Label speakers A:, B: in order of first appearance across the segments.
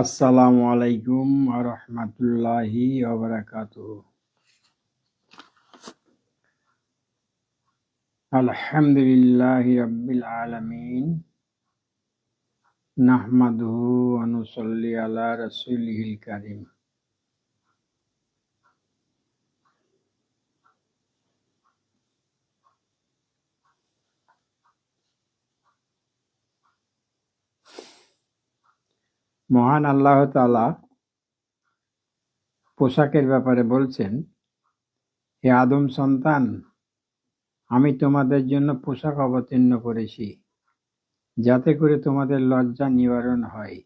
A: আসসালামু আলাইকুম ওয়া রাহমাতুল্লাহি ওয়া বারাকাতুহু। আলহামদুলিল্লাহি রাব্বিল আলামিন। নাহমাদুহু ওয়া নুসাল্লি আলা রাসূলিহিল কারীম। মহান আল্লাহ তাআলা পোশাকের ব্যাপারে বলছেন, হে আদম সন্তান, আমি তোমাদের জন্য পোশাক অবতীর্ণ করেছি, যাতে করে তোমাদের লজ্জা নিবারণ হয়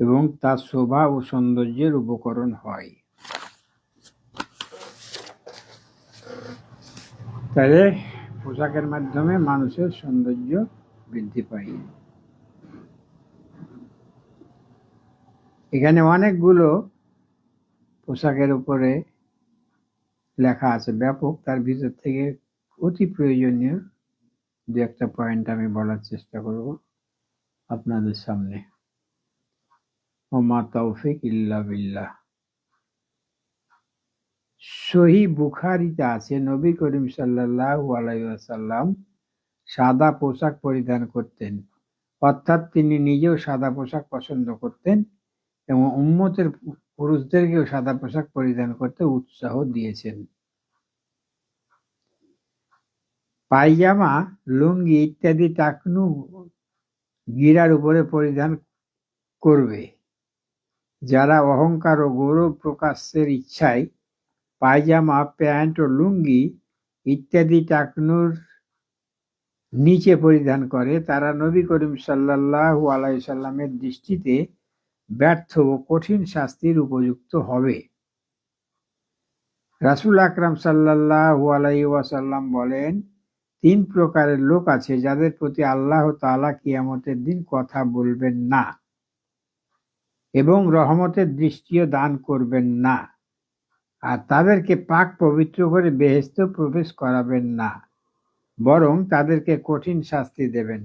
A: এবং তা শোভা ও সৌন্দর্যের উপকরণ হয়। তাহলে পোশাকের মাধ্যমে মানুষের সৌন্দর্য বৃদ্ধি পায়। এখানে অনেকগুলো পোশাকের উপরে লেখা আছে ব্যাপক, তার ভিতর থেকে অতি প্রয়োজনীয় দু একটা পয়েন্ট আমি বলার চেষ্টা করব আপনাদের সামনে। ওমা তৌফিক ইল্লা বিল্লাহ। সহিহ বুখারীতে আছে, নবী করিম সাল্লাল্লাহু আলাইহি ওয়াসাল্লাম সাদা পোশাক পরিধান করতেন, অর্থাৎ তিনি নিজেও সাদা পোশাক পছন্দ করতেন এবং উম্মতের পুরুষদেরকেও সাদা পোশাক পরিধান করতে উৎসাহ দিয়েছেন। পায়জামা, লুঙ্গি ইত্যাদি টাকনু গিরার উপরে পরিধান করবে। যারা অহংকার ও গৌরব প্রকাশের ইচ্ছায় পায়জামা, প্যান্ট ও লুঙ্গি ইত্যাদি টাকনুর নিচে পরিধান করে, তারা নবী করিম সাল্লাল্লাহু আলাইহি সাল্লামের দৃষ্টিতে ব্যর্থ ও কঠিন শাস্তির উপযুক্ত হবে। রাসূল আকরাম সাল্লাল্লাহু আলাইহি ওয়াসাল্লাম বলেন, তিন প্রকারের লোক আছে যাদের প্রতি আল্লাহ তাআলা কিয়ামতের দিন কথা বলবেন না এবং রহমতের দৃষ্টিও দান করবেন না, আর তাদেরকে পাক পবিত্র করে বেহেশতে প্রবেশ করাবেন না, বরং তাদেরকে কঠিন শাস্তি দেবেন।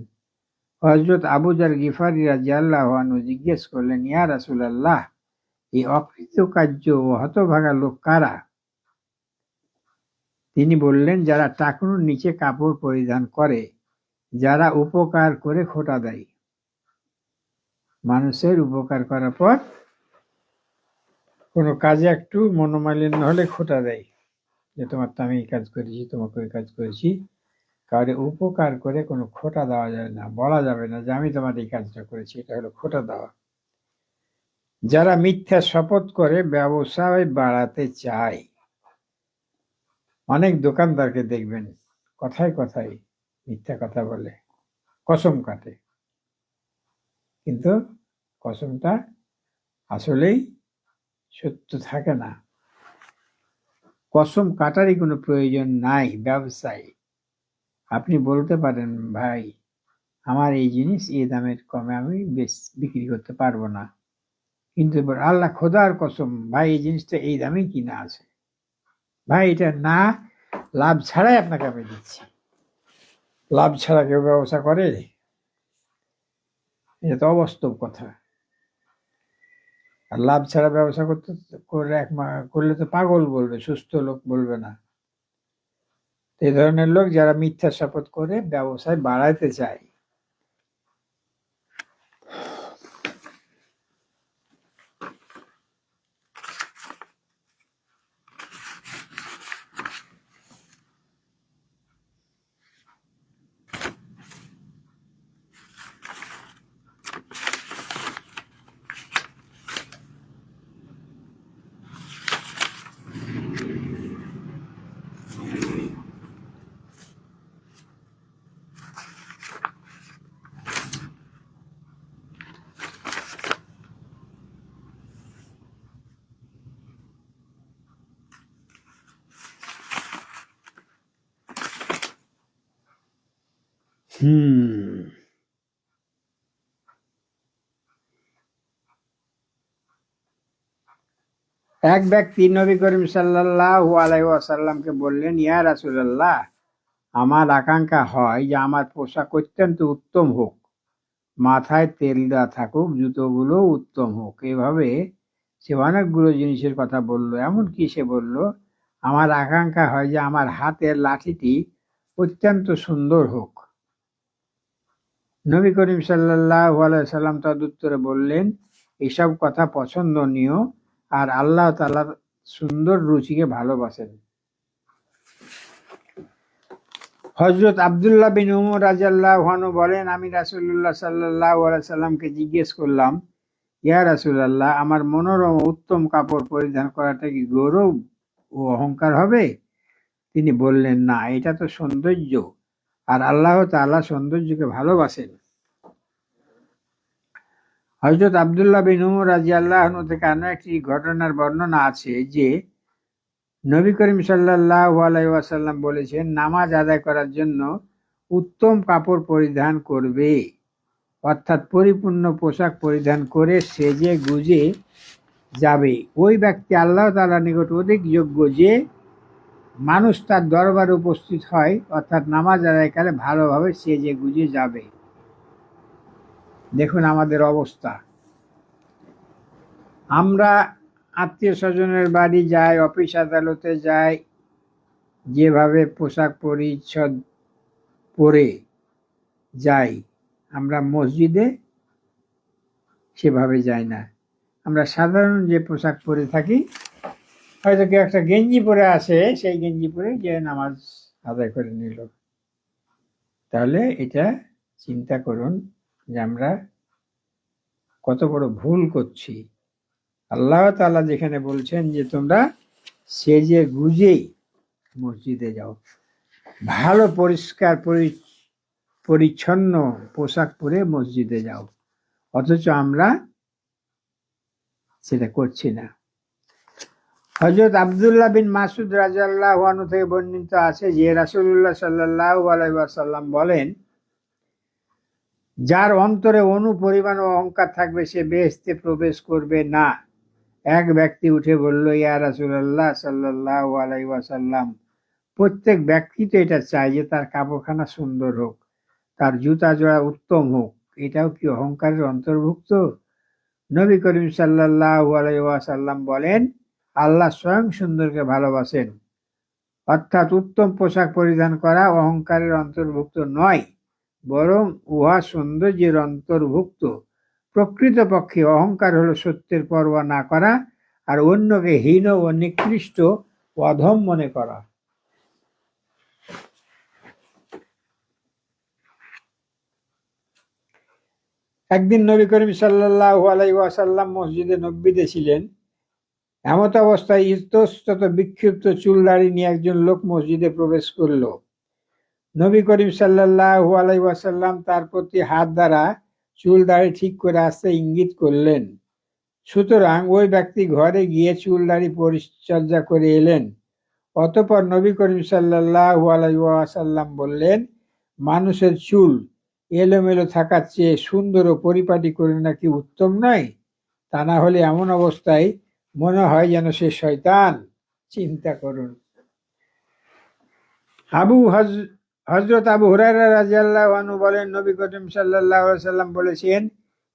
A: হযরত আবু যার গিফারী রাদিয়াল্লাহু আনহু জিজ্ঞেস করলেন, ইয়া রাসূলাল্লাহ, এই অকৃতকার্য ও হতভাগা লোক কারা? তিনি বললেন, যারা টাকনুর নিচে কাপড় পরিধান করে, যারা উপকার করে খোঁটা দেয়। মানুষের উপকার করার পর কোনো কাজে একটু মনোমালিন্য হলে খোঁটা দেয়, যে তোমার তো আমি এই কাজ করেছি, তোমাকে ওই কাজ করেছি। কাউকে উপকার করে কোনো খোঁটা দেওয়া যাবে না, বলা যাবে না যে আমি তোমার এই কাজটা করেছি, এটা হলো খোঁটা দেওয়া। যারা মিথ্যা শপথ করে ব্যবসায় বাড়াতে চায়, অনেক দোকানদারকে দেখবেন কথায় কথায় মিথ্যা কথা বলে, কসম কাটে, কিন্তু কসমটা আসলেই সত্য থাকে না। কসম কাটারই কোনো প্রয়োজন নাই ব্যবসায়। আপনি বলতে পারেন, ভাই আমার এই জিনিস এই দামের কমে আমি বিক্রি করতে পারবো না, কিন্তু আল্লাহ খোদার কসম ভাই এই জিনিসটা এই দামেই কিনা আছে, ভাই এটা না লাভ ছাড়াই আপনাকে আমি দিচ্ছি। লাভ ছাড়া কেউ ব্যবসা করে? এটা তো অবাস্তব কথা। আর লাভ ছাড়া ব্যবসা করলে তো পাগল বলবে, সুস্থ লোক বলবে না। এই ধরনের লোক যারা মিথ্যা শপথ করে ব্যবসায় বাড়াইতে চায়। এক ব্যক্তি নবী করিম সাল্লাল্লাহু আলাইহি ওয়াসাল্লামকে বললেন, ইয়া রাসূলুল্লাহ, আমার আকাঙ্ক্ষা হয় যে আমার পোশাক অত্যন্ত উত্তম হোক, মাথায় তেল দেওয়া থাকুক, জুতোগুলো উত্তম হোক। এভাবে সে অনেকগুলো জিনিসের কথা বলল। এমনকি সে বলল, আমার আকাঙ্ক্ষা হয় যে আমার হাতের লাঠিটি অত্যন্ত সুন্দর হোক। নবী করিম সাল্লাল্লাহু আলাইহি সাল্লাম তদুত্তরে বললেন, এসব কথা পছন্দনীয়, আর আল্লাহ তাআলা সুন্দর রুচিকে ভালোবাসেন। হযরত আব্দুল্লাহ বিন উমর রাদিয়াল্লাহু আনহু বলেন, আমি রাসূলুল্লাহ সাল্লাল্লাহু আলাইহি সাল্লামকে জিজ্ঞেস করলাম, ইয়া রাসূলুল্লাহ, আমার মনোরম উত্তম কাপড় পরিধান করাটা কি গৌরব ও অহংকার হবে? তিনি বললেন, না, এটা তো সৌন্দর্য, আর আল্লাহ তাআলা সৌন্দর্যকে ভালোবাসেন। হযরত আব্দুল্লাহ বিন উমর রাদিয়াল্লাহু আনহু থেকে আরো একটি ঘটনার বর্ণনা আছে যে নবী করিম সাল্লাল্লাহু আলাইহি ওয়াসাল্লাম বলেছেন, নামাজ আদায় করার জন্য উত্তম কাপড় পরিধান করবে, অর্থাৎ পরিপূর্ণ পোশাক পরিধান করে সেজে গুজে যাবে। ওই ব্যক্তি আল্লাহ তাআলার নিকট অধিক যোগ্য যে মানুষ তার দরবারে উপস্থিত হয়, অর্থাৎ নামাজ আদায়কালে ভালোভাবে সেজে গুজে যাবে। দেখুন আমাদের অবস্থা। আমরা আত্মীয় স্বজনের বাড়ি যাই, অফিস আদালতে যাই, যেভাবে পোশাক পরিচ্ছদ পরে যাই, আমরা মসজিদে সেভাবে যাই না। আমরা সাধারণ যে পোশাক পরে থাকি, হয়তো কেউ একটা গেঞ্জি পরে আসে, সেই গেঞ্জি পরে যে নামাজ আদায় করে নিল। তাহলে এটা চিন্তা করুন যে আমরা কত বড় ভুল করছি। আল্লাহ তাআলা যেখানে বলছেন যে তোমরা সেজে গুজে মসজিদে যাও, ভালো পরিষ্কার পরিচ্ছন্ন পোশাক পরে মসজিদে যাও, অথচ আমরা সেটা করছি না। হযরত আব্দুল্লাহ বিন মাসউদ রাদিয়াল্লাহু আনহু থেকে বর্ণিত আছে যে রাসূলুল্লাহ সাল্লাল্লাহু আলাইহি ওয়াসাল্লাম বলেন, যার অন্তরে অণু পরিমাণ অহংকার থাকবে সে বেহেশতে প্রবেশ করবে না। এক ব্যক্তি উঠে বলল, ইয়া রাসূলুল্লাহ সাল্লাল্লাহু আলাইহি ওয়াসাল্লাম, প্রত্যেক ব্যক্তি তো এটা চায় যে তার কাপড়খানা সুন্দর হোক, তার জুতা জোড়া উত্তম হোক, এটাও কি অহংকারের অন্তর্ভুক্ত? নবী করিম সাল্লাল্লাহু আলাইহি ওয়াসাল্লাম বলেন, আল্লাহ স্বয়ং সুন্দরকে ভালোবাসেন, অর্থাৎ উত্তম পোশাক পরিধান করা অহংকারের অন্তর্ভুক্ত নয়, বরং উহা সৌন্দর্যের অন্তর্ভুক্ত। প্রকৃতপক্ষে অহংকার হলো সত্যের পরোয়া না করা আর অন্যকে হীন ও নিকৃষ্ট ও অধম মনে করা। একদিন নবী করিম সাল্লাল্লাহু আলাইহি ওয়াসাল্লাম মসজিদে নববীতে ছিলেন। এমত অবস্থায় ইতস্তত বিক্ষিপ্ত চুল দাড়ি নিয়ে একজন লোক মসজিদে প্রবেশ করল। নবী করিম সাল্লাল্লাহু আলাইহি ওয়াসাল্লাম তার প্রতি হাত দ্বারা চুল দাড়ি ঠিক করে আসতে ইঙ্গিত করলেন। সুতরাং ওই ব্যক্তি ঘরে গিয়ে চুল দাড়ি পরিচর্যা করে এলেন। অতঃপর নবী করিম সাল্লাল্লাহু আলাইহি ওয়াসাল্লাম বললেন, মানুষের চুল এলোমেলো থাকার চেয়ে সুন্দর ও পরিপাটি করে নাকি উত্তম নয়? তা না হলে এমন অবস্থায় মনে হয় যেন সে শয়তান। চিন্তা করুন। হযরত আবু হুরায়রা রাদিয়াল্লাহু আনহু বলেন, নবী করিম সাল্লাল্লাহু আলাইহি ওয়াসাল্লাম বলেছেন,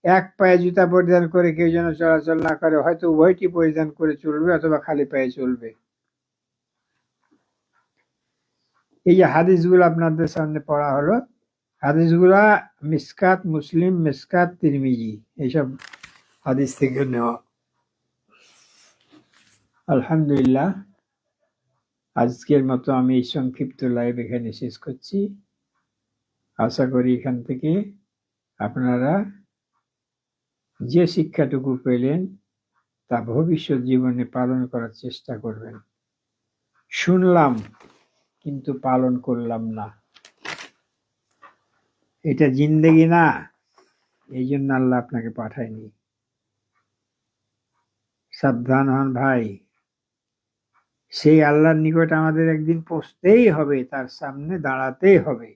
A: এক পায়ে জুতা পরিধান করে কেউ যেন চলাচল না করে, হয়তো উভয়টি পরিধান করে চলবে অথবা খালি পায়ে চলবে। এই যে হাদিসগুলো আপনাদের সামনে পড়া হলো, হাদিসগুলা মিসকাত মুসলিম, মিসকাত তিরমিজি, এইসব হাদিস থেকে নেওয়া। আলহামদুলিল্লাহ, আজকের মতো আমি এই সংক্ষিপ্ত লাইভ এখানে শেষ করছি। আশা করি এখান থেকে আপনারা যে শিক্ষাটুকু পেলেন তা ভবিষ্যৎ জীবনে পালন করার চেষ্টা করবেন। শুনলাম কিন্তু পালন করলাম না, এটা জিন্দেগি না। এই জন্য আল্লাহ আপনাকে পাঠায়নি। সাবধান হন ভাই, সেই আল্লাহর নিকট আমাদের একদিন পৌঁছতেই হবে, তার সামনে দাঁড়াতেই হবে।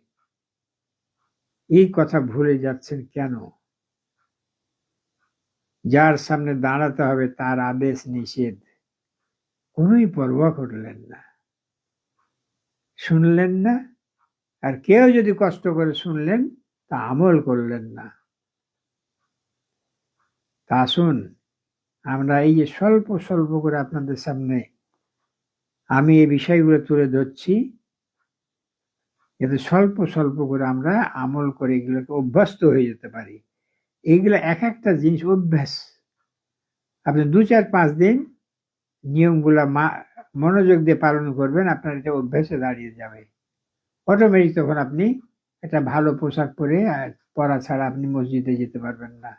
A: এই কথা ভুলে যাচ্ছেন কেন? যার সামনে দাঁড়াতে হবে তার আদেশ নিষেধ কোনোই পরোয়া করলেন না, শুনলেন না। আর কেউ যদি কষ্ট করে শুনলেন তা আমল করলেন না। তা আসুন আমরা এই যে স্বল্প স্বল্প করে আপনাদের সামনে আমি এই বিষয়গুলো তুলে ধরছি, যাতে স্বল্প স্বল্প করে আমরা আমল করে এগুলোকে অভ্যস্ত হয়ে যেতে পারি। এইগুলো এক একটা জিনিস অভ্যাস। আপনি 2, 4, 5 দিন নিয়মগুলা মনোযোগ দিয়ে পালন করবেন, আপনার এটা অভ্যাসে দাঁড়িয়ে যাবে। অটোমেটিক তখন আপনি একটা ভালো পোশাক পরে পরা ছাড়া আপনি মসজিদে যেতে পারবেন না,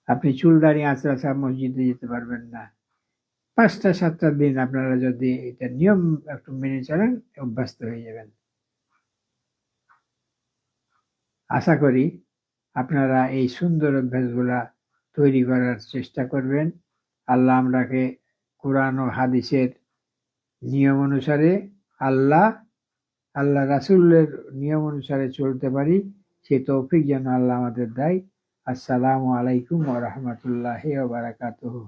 A: আপনি চুল দাড়ি আঁচড়া ছাড়া মসজিদে যেতে পারবেন না। 5টা 7টা দিন আপনারা যদি এটা নিয়ম একটু মেনে চলেন, অভ্যস্ত হয়ে যাবেন। আশা করি আপনারা এই সুন্দর অভ্যাসগুলা তৈরি করার চেষ্টা করবেন। আল্লাহ আমরাকে কোরআন ও হাদিসের নিয়ম অনুসারে আল্লাহ রাসূলের নিয়ম অনুসারে চলতে পারি, সেই তৌফিক যেন আল্লাহ আমাদের দেয়। আসসালামু আলাইকুম ওয়া রাহমাতুল্লাহি ওয়া বারাকাতুহু।